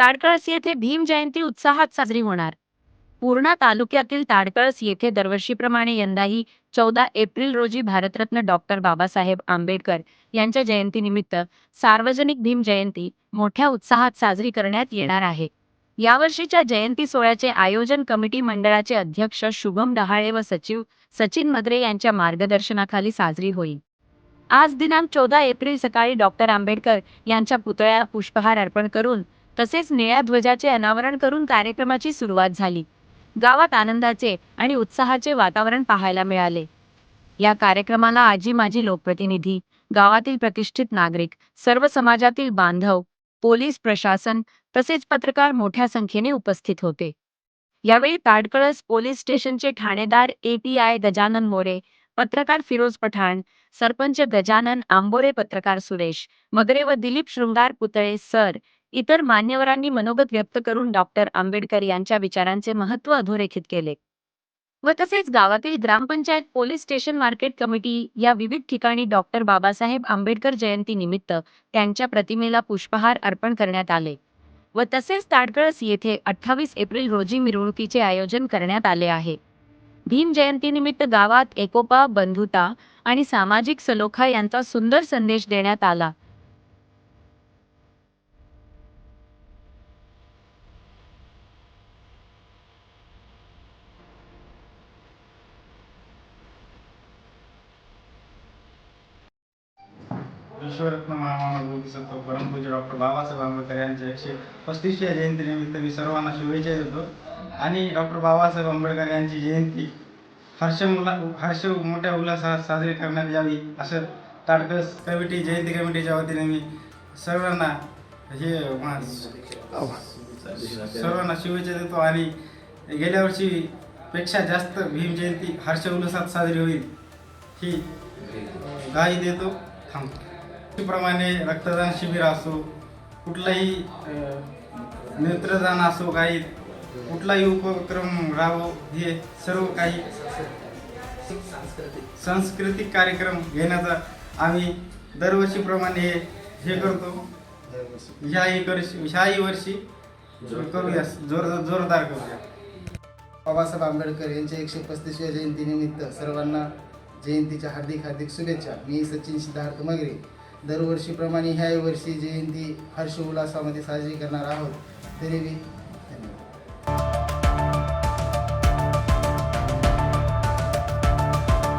ताडकळस येथे भीम जयंती उत्साहात साजरी होणार. पूर्णा तालुक्यातील ताडकळस येथे दरवर्षीप्रमाणे यंदाही 14 एप्रिल रोजी भारतरत्न डॉक्टर बाबासाहेब आंबेडकर यांच्या जयंतीनिमित्त सार्वजनिक भीम जयंती मोठ्या उत्साहात साजरी करण्यात येणार आहे. यावर्षीच्या जयंती सोहळ्याचे आयोजन कमिटी मंडळाचे अध्यक्ष शुभम डहाळे व सचिव सचिन मद्रे यांच्या मार्गदर्शनाखाली साजरी होईल. आज दिनांक 14 एप्रिल सकाळी डॉक्टर आंबेडकर यांच्या पुतळ्याला पुष्पहार अर्पण करून तसेच निळ्या ध्वजाचे अनावरण करून कार्यक्रमाची सुरुवात झाली. गावात आनंदाचे आणि उत्साहाचे वातावरण पाहायला मिळाले. या कार्यक्रमाला आजी माजी लोकप्रतिनिधी, गावातील प्रतिष्ठित नागरिक, सर्व समाजातील बांधव, पोलीस प्रशासन तसेच पत्रकार मोठ्या संख्येने उपस्थित होते. यावेळी ताडकळस पोलीस स्टेशनचे ठाणेदार ATI गजानन मोरे, पत्रकार फिरोज पठाण, सरपंच गजानन आंबोरे, पत्रकार सुरेश मगरे व दिलीप शृंगार पुतळे सर इतर मान्यवरांनी मनोगत व्यक्त करून डॉक्टर आंबेडकर यांच्या विचारांचे महत्त्व अधोरेखित केले व तसेच गावातील ग्रामपंचायत, पोलीस स्टेशन, मार्केट कमिटी या विविध ठिकाणी डॉक्टर बाबासाहेब आंबेडकर जयंती निमित्त त्यांच्या प्रतिमेला पुष्पहार अर्पण करण्यात आले व तसेच ताडकळस येथे 28 एप्रिल रोजी मिरवणुकीचे आयोजन करण्यात आले आहे. भीम जयंतीनिमित्त गावात एकोपा, बंधुता आणि सामाजिक सलोखा यांचा सुंदर संदेश देण्यात आला. विश्वरत्न महामानव बोधिसत्व परमपूज्य डॉक्टर बाबासाहेब आंबेडकर यांच्या 135व्या जयंतीनिमित्त मी सर्वांना शुभेच्छा देतो. आणि डॉक्टर बाबासाहेब आंबेडकर यांची जयंती हर्ष मोठ्या उल्हासात साजरी करण्यात यावी असं ताडकळस कमिटी जयंती कमिटीच्या वतीने मी सर्वांना शुभेच्छा देतो. आणि गेल्या वर्षीपेक्षा जास्त भीम जयंती हर्ष उल्हासात साजरी होईल ही ग्वाही देतो. प्रमाणे रक्तदान शिबिर असो, कुठलाही नेत्रदान असो, काही कुठलाही उपक्रम राबो, हे सर्व काही सांस्कृतिक कार्यक्रम घेण्याचा आम्ही दरवर्षीप्रमाणे हे करतो. ह्याही वर्षी करूया, जोरदार करूया. बाबासाहेब आंबेडकर यांच्या 135व्या जयंतीनिमित्त सर्वांना जयंतीच्या हार्दिक शुभेच्छा. मी सचिन सिद्धार्थ मगरे. दरवर्षीप्रमाणे ह्याही वर्षी जयंती हर्ष उल्हासामध्ये साजरी करणार आहोत. तरी